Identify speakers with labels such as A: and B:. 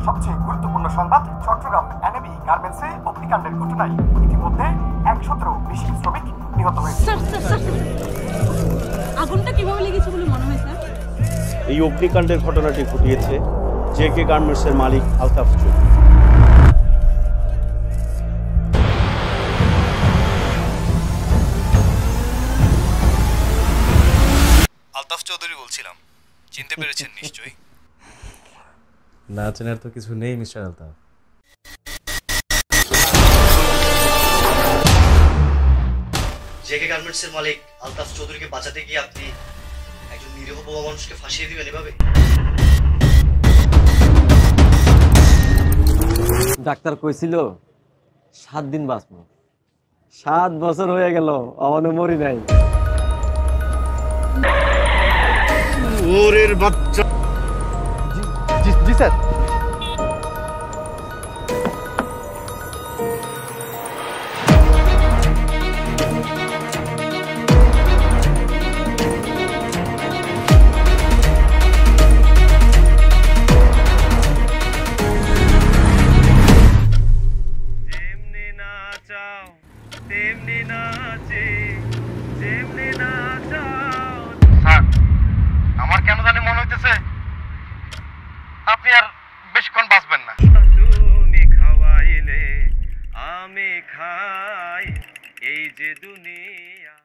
A: সবচেয়ে গুরুত্বপূর্ণ সংবাদ, চট্টগ্রাম এনএবি গার্মেন্টসে অগ্নিকাণ্ডের ঘটনায় ইতিমধ্যে ১১০ বেশি শ্রমিক নিহত হয়েছে।
B: আগুনটা কিভাবে লেগেছে বলে মনে হয় স্যার?
C: এই অগ্নিকাণ্ডের ঘটনাটি ঘটিয়েছে জেকে গার্মেন্টসের মালিক আলতাফ চৌধুরী।
D: আলতাফ চৌধুরী বলছিলাম, চিনতে পেরেছেন নিশ্চয়ই?
E: না চেনার তো কিছু নেই মিস্টার আলতাফ।
D: জেকে গার্মেন্টসের মালিক আলতাফ চৌধুরীকে বাঁচাতে গিয়ে আপনি একজন নিরীহ বোবা মানুষকে ফাঁসিয়ে দিবেন এভাবে?
F: ডাক্তার কইছিল 7 দিন বাঁচবো, 7 বছর হয়ে গেল আমারও মরি নাই।
C: ওরের বাচ্চা।
F: জি স্যার।
A: আমার কেন জানি মনে হইতেছে আপনি আর বেশিক্ষণ বাঁচবেন না।
G: তুমি খাওয়াইলে আমি খাই, এই যে দুনিয়া।